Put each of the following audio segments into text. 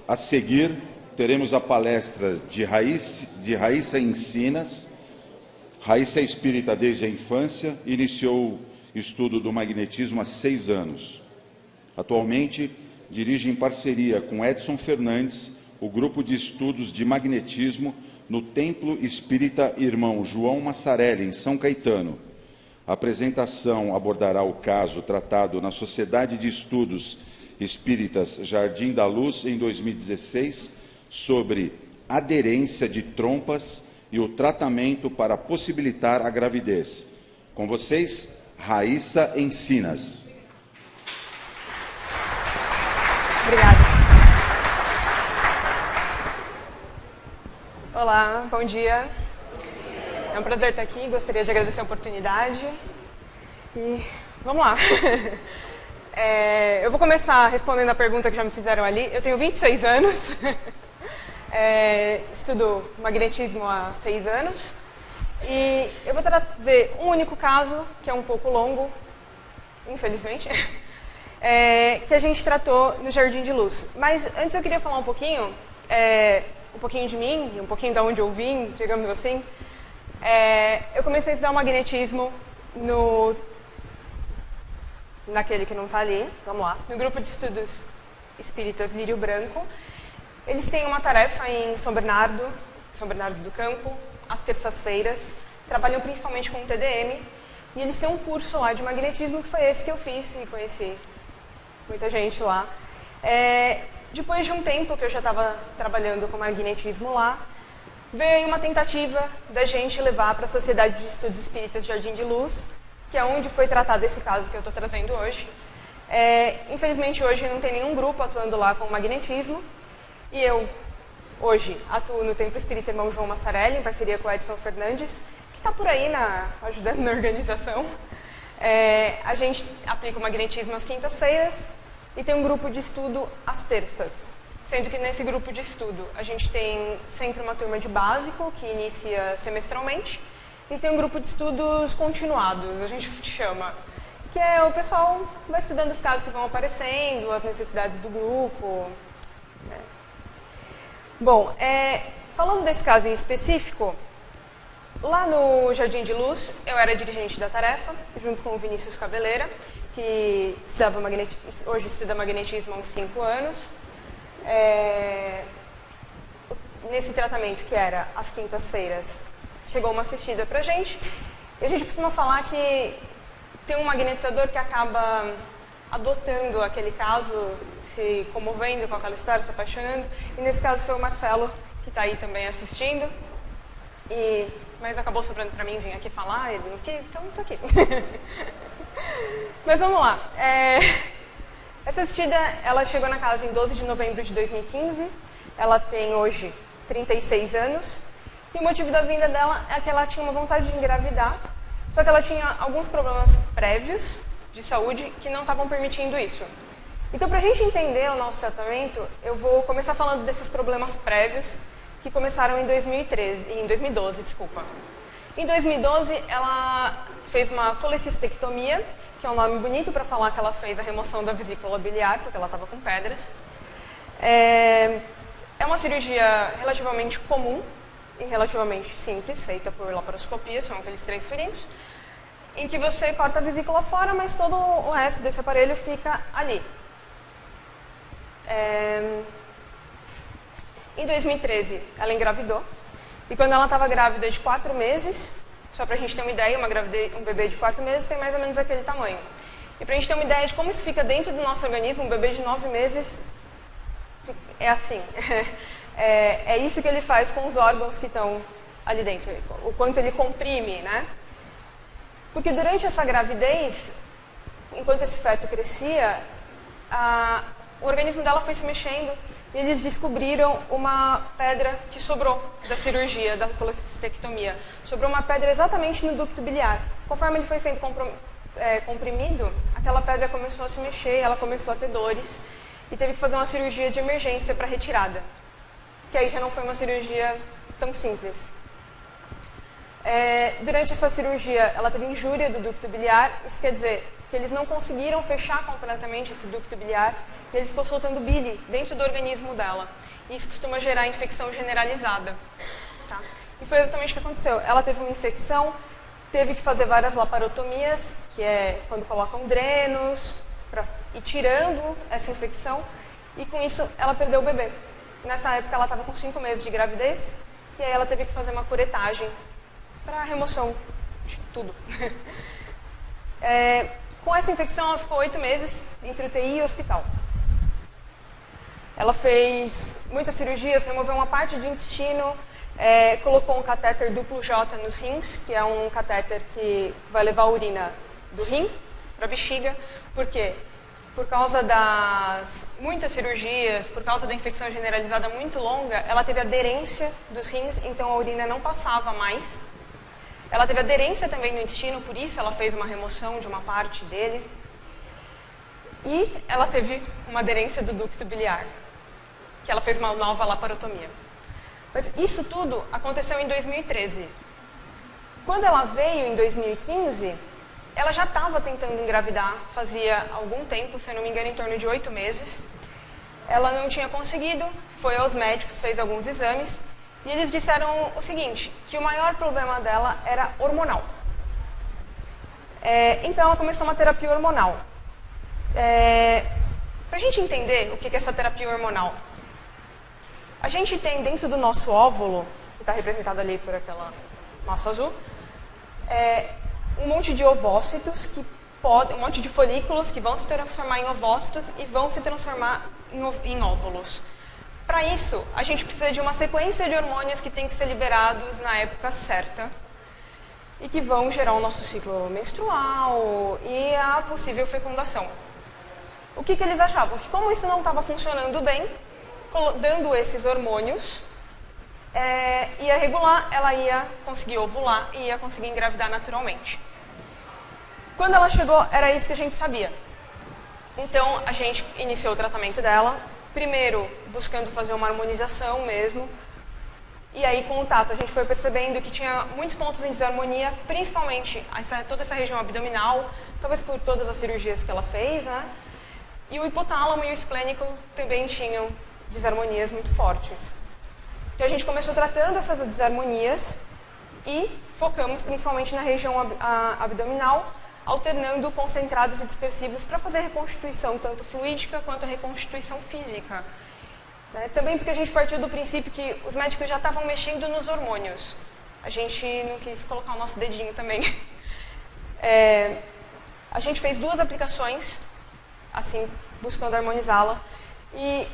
A seguir, teremos a palestra de Raíssa Encinas. Raíssa é espírita desde a infância e iniciou o estudo do magnetismo há 6 anos. Atualmente, dirige em parceria com Edson Fernandes o grupo de estudos de magnetismo no Templo Espírita Irmão João Massarelli, em São Caetano. A apresentação abordará o caso tratado na Sociedade de Estudos Espíritas Jardim da Luz, em 2016, sobre aderência de trompas e o tratamento para possibilitar a gravidez. Com vocês, Raíssa Encinas. Obrigada. Olá, bom dia. É um prazer estar aqui, gostaria de agradecer a oportunidade. E vamos lá. Eu vou começar respondendo a pergunta que já me fizeram ali. Eu tenho 26 anos, estudo magnetismo há 6 anos. E eu vou trazer um único caso, que é um pouco longo, infelizmente, que a gente tratou no Jardim de Luz. Mas antes eu queria falar um pouquinho de mim, um pouquinho de onde eu vim, digamos assim. Eu comecei a estudar o magnetismo naquele que não está ali, vamos lá, no grupo de estudos espíritas Lírio Branco. Eles têm uma tarefa em São Bernardo do Campo, às terças-feiras, trabalham principalmente com TDM, e eles têm um curso lá de magnetismo, que foi esse que eu fiz, e conheci muita gente lá. Depois de um tempo que eu já estava trabalhando com magnetismo lá, veio aí uma tentativa da gente levar para a Sociedade de Estudos Espíritas Jardim de Luz, que é onde foi tratado esse caso que eu estou trazendo hoje. Infelizmente, hoje não tem nenhum grupo atuando lá com magnetismo, e eu, hoje, atuo no Templo Espírita Irmão João Massarelli, em parceria com o Edson Fernandes, que está por aí ajudando na organização. A gente aplica o magnetismo às quintas-feiras e tem um grupo de estudo às terças. Sendo que nesse grupo de estudo a gente tem sempre uma turma de básico, que inicia semestralmente, e tem um grupo de estudos continuados, a gente chama, que o pessoal vai estudando os casos que vão aparecendo, as necessidades do grupo. Bom, falando desse caso em específico, lá no Jardim de Luz, eu era dirigente da tarefa, junto com o Vinícius Cabeleira, que hoje estuda magnetismo há uns 5 anos. Nesse tratamento, que era às quintas-feiras, chegou uma assistida pra gente, e a gente costuma falar que tem um magnetizador que acaba adotando aquele caso, se comovendo com aquela história, se apaixonando, e nesse caso foi o Marcelo, que está aí também assistindo, mas acabou sobrando para mim vir aqui falar, ele não quis, então estou aqui. Mas vamos lá. Essa assistida, ela chegou na casa em 12 de novembro de 2015, ela tem hoje 36 anos, e o motivo da vinda dela é que ela tinha uma vontade de engravidar, só que ela tinha alguns problemas prévios de saúde que não estavam permitindo isso. Então, para a gente entender o nosso tratamento, eu vou começar falando desses problemas prévios que começaram em 2012, desculpa. Em 2012, ela fez uma colecistectomia, que é um nome bonito para falar que ela fez a remoção da vesícula biliar, porque ela estava com pedras. É uma cirurgia relativamente comum e relativamente simples, feita por laparoscopia, são aqueles 3 furinhos, em que você corta a vesícula fora, mas todo o resto desse aparelho fica ali. Em 2013, ela engravidou, e quando ela estava grávida de 4 meses, só para a gente ter uma ideia, um bebê de 4 meses tem mais ou menos aquele tamanho. E para a gente ter uma ideia de como isso fica dentro do nosso organismo, um bebê de 9 meses é assim. É isso que ele faz com os órgãos que estão ali dentro, o quanto ele comprime, né? Porque durante essa gravidez, enquanto esse feto crescia, o organismo dela foi se mexendo e eles descobriram uma pedra que sobrou da cirurgia, da colecistectomia. Sobrou uma pedra exatamente no ducto biliar. Conforme ele foi sendo comprimido, aquela pedra começou a se mexer, ela começou a ter dores e teve que fazer uma cirurgia de emergência para retirada. Que aí já não foi uma cirurgia tão simples. Durante essa cirurgia, ela teve injúria do ducto biliar, isso quer dizer que eles não conseguiram fechar completamente esse ducto biliar, e ele ficou soltando bile dentro do organismo dela. Isso costuma gerar infecção generalizada. Tá? E foi exatamente o que aconteceu. Ela teve uma infecção, teve que fazer várias laparotomias, que é quando colocam drenos, para ir tirando essa infecção, e com isso ela perdeu o bebê. Nessa época ela estava com 5 meses de gravidez, e aí ela teve que fazer uma curetagem para remoção de tudo. Com essa infecção ela ficou 8 meses entre UTI e hospital. Ela fez muitas cirurgias, removeu uma parte do intestino, colocou um catéter duplo J nos rins, que é um catéter que vai levar a urina do rim para a bexiga. Por quê? Por causa das muitas cirurgias, por causa da infecção generalizada muito longa, ela teve aderência dos rins, então a urina não passava mais. Ela teve aderência também no intestino, por isso ela fez uma remoção de uma parte dele. E ela teve uma aderência do ducto biliar, que ela fez uma nova laparotomia. Mas isso tudo aconteceu em 2013. Quando ela veio em 2015, ela já estava tentando engravidar, fazia algum tempo, se eu não me engano, em torno de 8 meses. Ela não tinha conseguido, foi aos médicos, fez alguns exames, e eles disseram o seguinte, que o maior problema dela era hormonal. Então ela começou uma terapia hormonal. Para a gente entender o que é essa terapia hormonal, a gente tem dentro do nosso óvulo, que está representado ali por aquela massa azul, um monte de ovócitos, um monte de folículos que vão se transformar em ovócitos e vão se transformar em óvulos. Para isso, a gente precisa de uma sequência de hormônios que tem que ser liberados na época certa e que vão gerar o nosso ciclo menstrual e a possível fecundação. O que eles achavam? Que como isso não estava funcionando bem, dando esses hormônios, ia regular, ela ia conseguir ovular e ia conseguir engravidar naturalmente. Quando ela chegou, era isso que a gente sabia. Então, a gente iniciou o tratamento dela, primeiro buscando fazer uma harmonização mesmo, e aí com o tato a gente foi percebendo que tinha muitos pontos em desarmonia, principalmente toda essa região abdominal, talvez por todas as cirurgias que ela fez, né? E o hipotálamo e o esplênico também tinham desarmonias muito fortes. Então a gente começou tratando essas desarmonias e focamos principalmente na região abdominal, alternando concentrados e dispersivos para fazer a reconstituição tanto fluídica quanto a reconstituição física. Também porque a gente partiu do princípio que os médicos já estavam mexendo nos hormônios. A gente não quis colocar o nosso dedinho também. A gente fez 2 aplicações, assim, buscando harmonizá-la. E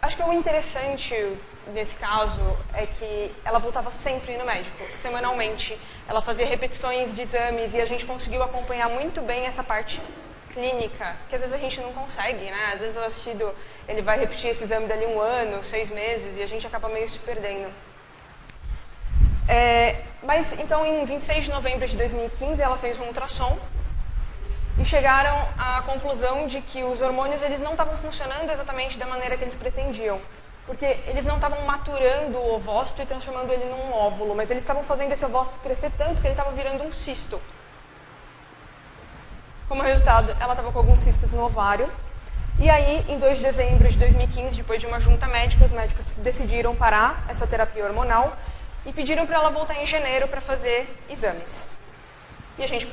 acho que o interessante nesse caso é que ela voltava sempre no médico, semanalmente. Ela fazia repetições de exames e a gente conseguiu acompanhar muito bem essa parte clínica, que às vezes a gente não consegue, né? Às vezes o assistido, ele vai repetir esse exame dali 1 ano, 6 meses, e a gente acaba meio se perdendo. Mas, então, em 26 de novembro de 2015, ela fez um ultrassom e chegaram à conclusão de que os hormônios eles não estavam funcionando exatamente da maneira que eles pretendiam. Porque eles não estavam maturando o ovócito e transformando ele num óvulo, mas eles estavam fazendo esse ovócito crescer tanto que ele estava virando um cisto. Como resultado, ela estava com alguns cistos no ovário. E aí, em 2 de dezembro de 2015, depois de uma junta médica, os médicos decidiram parar essa terapia hormonal e pediram para ela voltar em janeiro para fazer exames. E a gente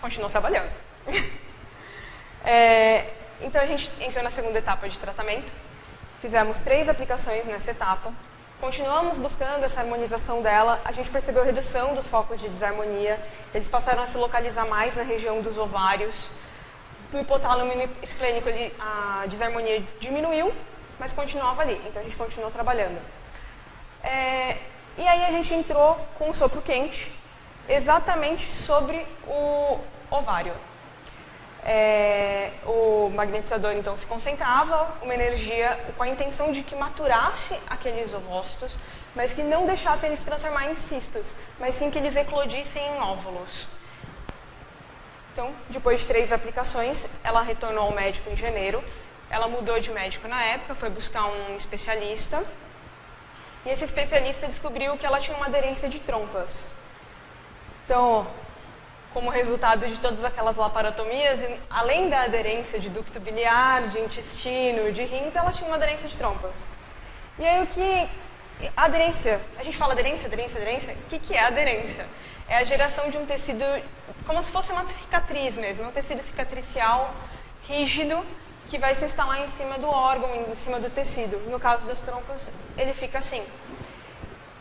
continuou trabalhando. Então a gente entrou na segunda etapa de tratamento. Fizemos 3 aplicações nessa etapa, continuamos buscando essa harmonização dela, a gente percebeu redução dos focos de desarmonia, eles passaram a se localizar mais na região dos ovários, do hipotálamo e esplênico a desarmonia diminuiu, mas continuava ali, então a gente continuou trabalhando. E aí a gente entrou com um sopro quente, exatamente sobre o ovário. O magnetizador então se concentrava uma energia com a intenção de que maturasse aqueles ovócitos, mas que não deixasse eles se transformar em cistos, mas sim que eles eclodissem em óvulos. Então, depois de 3 aplicações, ela retornou ao médico em janeiro. Ela mudou de médico na época, foi buscar um especialista, e esse especialista descobriu que ela tinha uma aderência de trompas. Então, como resultado de todas aquelas laparotomias, e, além da aderência de ducto biliar, de intestino, de rins, ela tinha uma aderência de trompas. E aí o que... Aderência, a gente fala aderência, aderência, aderência. O que é aderência? É a geração de um tecido, como se fosse uma cicatriz mesmo, um tecido cicatricial rígido que vai se instalar em cima do órgão, em cima do tecido. No caso das trompas, ele fica assim.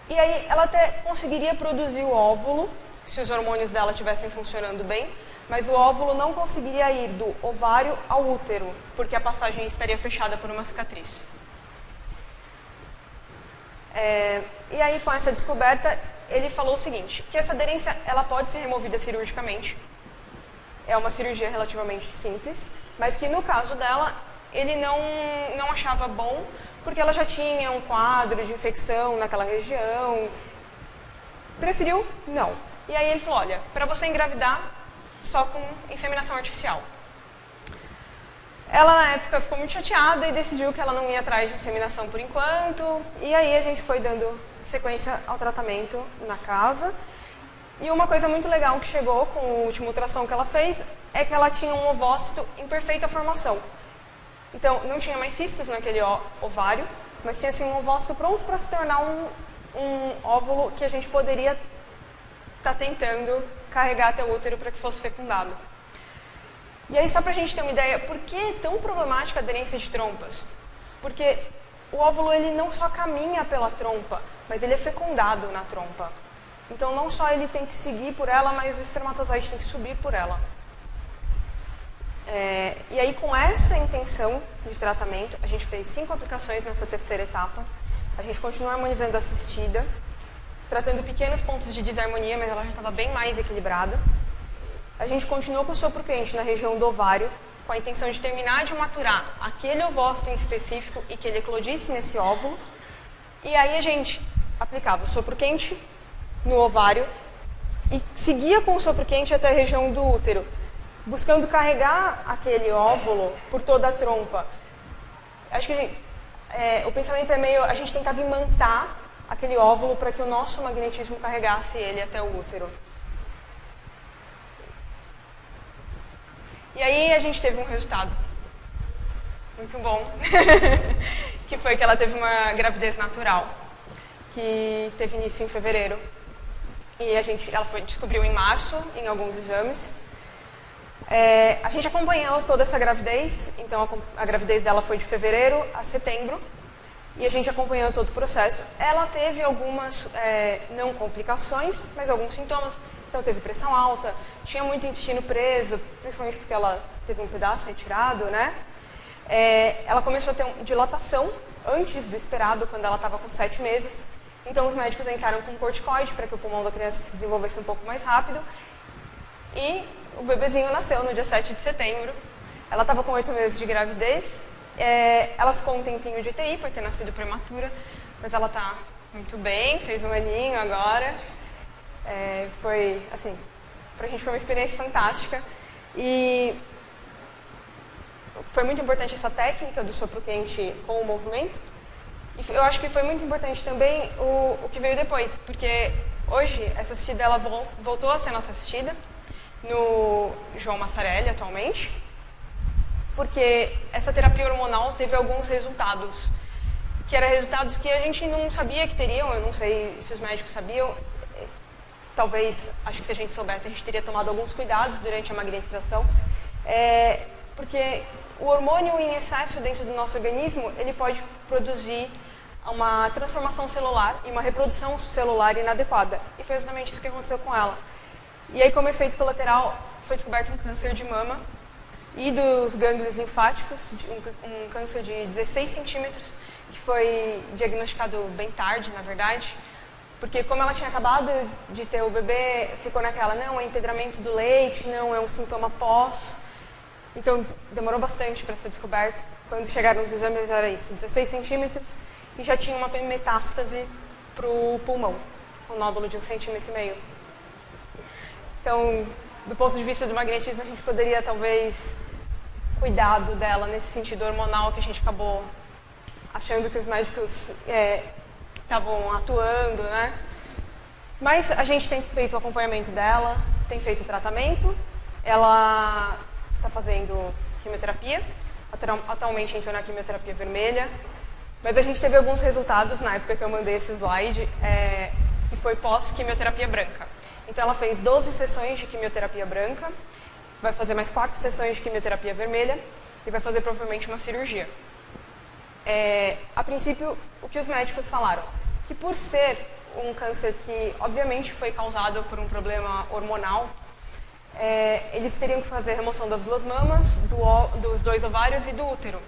E aí ela até conseguiria produzir o óvulo, se os hormônios dela estivessem funcionando bem, mas o óvulo não conseguiria ir do ovário ao útero, porque a passagem estaria fechada por uma cicatriz. E aí, com essa descoberta, ele falou o seguinte, que essa aderência ela pode ser removida cirurgicamente, é uma cirurgia relativamente simples, mas que no caso dela, ele não achava bom, porque ela já tinha um quadro de infecção naquela região, preferiu não. E aí ele falou, olha, para você engravidar, só com inseminação artificial. Ela, na época, ficou muito chateada e decidiu que ela não ia atrás de inseminação por enquanto. E aí a gente foi dando sequência ao tratamento na casa. E uma coisa muito legal que chegou com o último ultrassom que ela fez é que ela tinha um ovócito em perfeita formação. Então, não tinha mais cistos naquele ovário, mas tinha assim, um ovócito pronto para se tornar um óvulo que a gente poderia estar tentando carregar até o útero para que fosse fecundado. E aí, só para a gente ter uma ideia, por que é tão problemática a aderência de trompas? Porque o óvulo ele não só caminha pela trompa, mas ele é fecundado na trompa. Então, não só ele tem que seguir por ela, mas o espermatozoide tem que subir por ela. E aí, com essa intenção de tratamento, a gente fez 5 aplicações nessa terceira etapa. A gente continua harmonizando a assistida, tratando pequenos pontos de desarmonia, mas ela já estava bem mais equilibrada. A gente continuou com o sopro quente na região do ovário, com a intenção de terminar de maturar aquele ovócito em específico e que ele eclodisse nesse óvulo. E aí a gente aplicava o sopro quente no ovário e seguia com o sopro quente até a região do útero, buscando carregar aquele óvulo por toda a trompa. Acho que o pensamento é meio, a gente tentava imantar aquele óvulo para que o nosso magnetismo carregasse ele até o útero. E aí a gente teve um resultado muito bom, que foi que ela teve uma gravidez natural, que teve início em fevereiro. E ela descobriu em março, em alguns exames. A gente acompanhou toda essa gravidez, então a gravidez dela foi de fevereiro a setembro, e a gente acompanhou todo o processo. Ela teve algumas, não complicações, mas alguns sintomas. Então teve pressão alta, tinha muito intestino preso, principalmente porque ela teve um pedaço retirado, né? Ela começou a ter dilatação antes do esperado, quando ela estava com 7 meses. Então os médicos entraram com corticoide para que o pulmão da criança se desenvolvesse um pouco mais rápido. E o bebezinho nasceu no dia 7 de setembro. Ela estava com 8 meses de gravidez. Ela ficou um tempinho de UTI por ter nascido prematura, mas ela está muito bem, fez 1 aninho agora. Foi, assim, pra gente foi uma experiência fantástica. E foi muito importante essa técnica do sopro quente com o movimento. E eu acho que foi muito importante também o que veio depois, porque hoje essa assistida ela voltou a ser nossa assistida no João Massarelli atualmente, porque essa terapia hormonal teve alguns resultados, que eram resultados que a gente não sabia que teriam, eu não sei se os médicos sabiam, talvez, acho que se a gente soubesse, a gente teria tomado alguns cuidados durante a magnetização, porque o hormônio em excesso dentro do nosso organismo, ele pode produzir uma transformação celular e uma reprodução celular inadequada. E foi exatamente isso que aconteceu com ela. E aí, como efeito colateral, foi descoberto um câncer de mama e dos gânglios linfáticos, um câncer de 16 centímetros, que foi diagnosticado bem tarde, na verdade, porque como ela tinha acabado de ter o bebê, ficou naquela, não, é empedramento do leite, não, é um sintoma pós. Então, demorou bastante para ser descoberto. Quando chegaram os exames, era isso, 16 centímetros, e já tinha uma metástase para o pulmão, um nódulo de 1,5 centímetro. Então, do ponto de vista do magnetismo, a gente poderia, talvez, cuidado dela nesse sentido hormonal que a gente acabou achando que os médicos estavam atuando, né? Mas a gente tem feito o acompanhamento dela, tem feito tratamento, ela está fazendo quimioterapia, atualmente entrou na quimioterapia vermelha, mas a gente teve alguns resultados na época que eu mandei esse slide, que foi pós-quimioterapia branca. Então ela fez 12 sessões de quimioterapia branca, vai fazer mais 4 sessões de quimioterapia vermelha e vai fazer provavelmente uma cirurgia. A princípio, o que os médicos falaram? Que por ser um câncer que obviamente foi causado por um problema hormonal, eles teriam que fazer a remoção das 2 mamas, dos 2 ovários e do útero,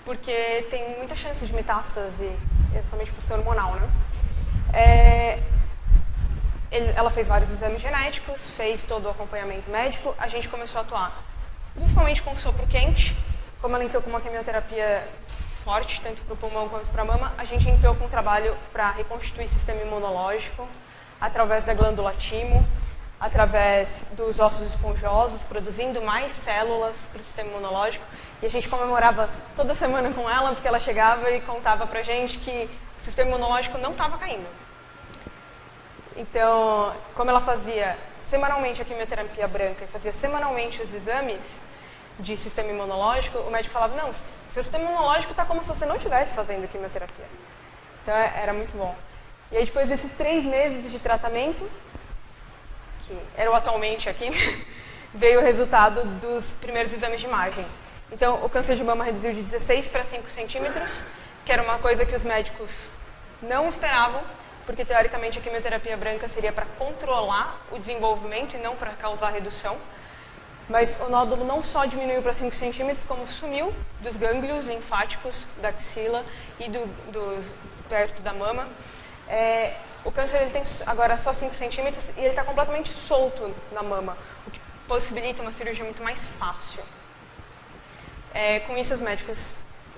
porque tem muita chance de metástase, exatamente por ser hormonal, né? Ela fez vários exames genéticos, fez todo o acompanhamento médico, a gente começou a atuar principalmente com sopro quente. Como ela entrou com uma quimioterapia forte, tanto para o pulmão quanto para a mama, a gente entrou com um trabalho para reconstituir o sistema imunológico através da glândula timo, através dos ossos esponjosos, produzindo mais células para o sistema imunológico. E a gente comemorava toda semana com ela, porque ela chegava e contava para a gente que o sistema imunológico não estava caindo. Então, como ela fazia semanalmente a quimioterapia branca e fazia semanalmente os exames de sistema imunológico, o médico falava, não, seu sistema imunológico está como se você não estivesse fazendo quimioterapia. Então, era muito bom. E aí, depois desses 3 meses de tratamento, que era o atualmente aqui, veio o resultado dos primeiros exames de imagem. Então, o câncer de mama reduziu de 16 para 5 centímetros, que era uma coisa que os médicos não esperavam, porque teoricamente a quimioterapia branca seria para controlar o desenvolvimento e não para causar redução. Mas o nódulo não só diminuiu para 5 centímetros, como sumiu dos gânglios linfáticos da axila e perto da mama. O câncer ele tem agora só 5 centímetros e ele está completamente solto na mama, o que possibilita uma cirurgia muito mais fácil. Com isso, os médicos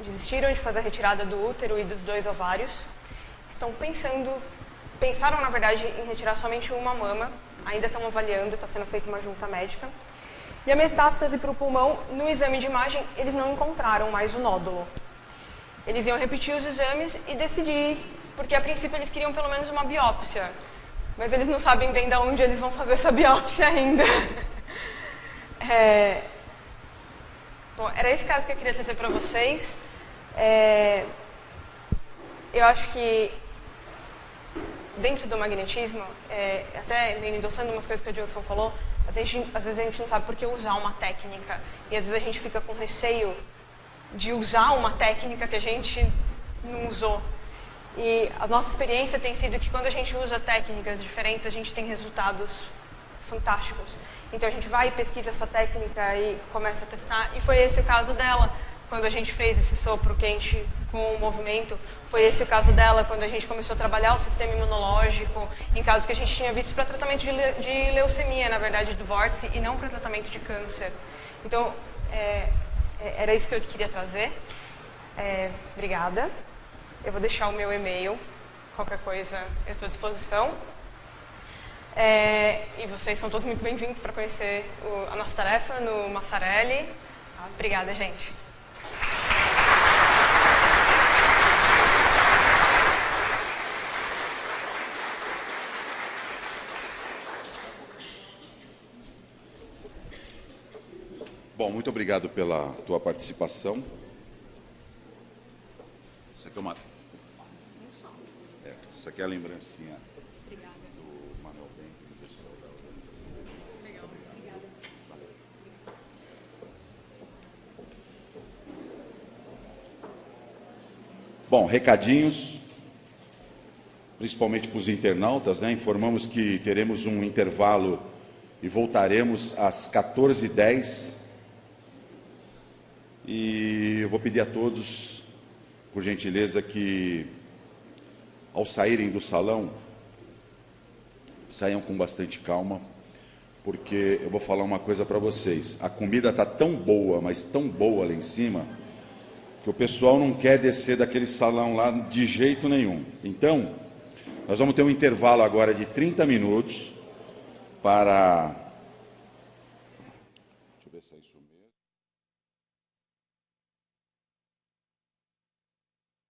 desistiram de fazer a retirada do útero e dos 2 ovários. Pensaram, na verdade, em retirar somente uma mama, ainda estão avaliando, está sendo feita uma junta médica. E a metástase para o pulmão, no exame de imagem, eles não encontraram mais o nódulo. Eles iam repetir os exames e decidir, porque a princípio eles queriam pelo menos uma biópsia, mas eles não sabem bem de onde eles vão fazer essa biópsia ainda. Bom, era esse caso que eu queria trazer para vocês. Eu acho que dentro do magnetismo, até meio endossando umas coisas que o Gilson falou, às vezes a gente não sabe por que usar uma técnica, e às vezes a gente fica com receio de usar uma técnica que a gente não usou. E a nossa experiência tem sido que quando a gente usa técnicas diferentes, a gente tem resultados fantásticos. Então a gente vai e pesquisa essa técnica e começa a testar, e foi esse o caso dela. Quando a gente fez esse sopro quente com o movimento, foi esse o caso dela, quando a gente começou a trabalhar o sistema imunológico, em casos que a gente tinha visto para tratamento de leucemia, na verdade, do vórtice, e não para tratamento de câncer. Então, era isso que eu queria trazer. Obrigada. Eu vou deixar o meu e-mail, qualquer coisa eu estou à disposição. E vocês são todos muito bem-vindos para conhecer a nossa tarefa no Massarelli. Obrigada, gente. Bom, muito obrigado pela tua participação. Isso aqui é uma... Essa aqui é a lembrancinha do Manuel Bem, do pessoal da organização. Legal, obrigada. Valeu. Bom, recadinhos, principalmente para os internautas, né? Informamos que teremos um intervalo e voltaremos às 14h10. E eu vou pedir a todos, por gentileza, que ao saírem do salão, saiam com bastante calma, porque eu vou falar uma coisa para vocês. A comida está tão boa, mas tão boa lá em cima, que o pessoal não quer descer daquele salão lá de jeito nenhum. Então, nós vamos ter um intervalo agora de 30 minutos para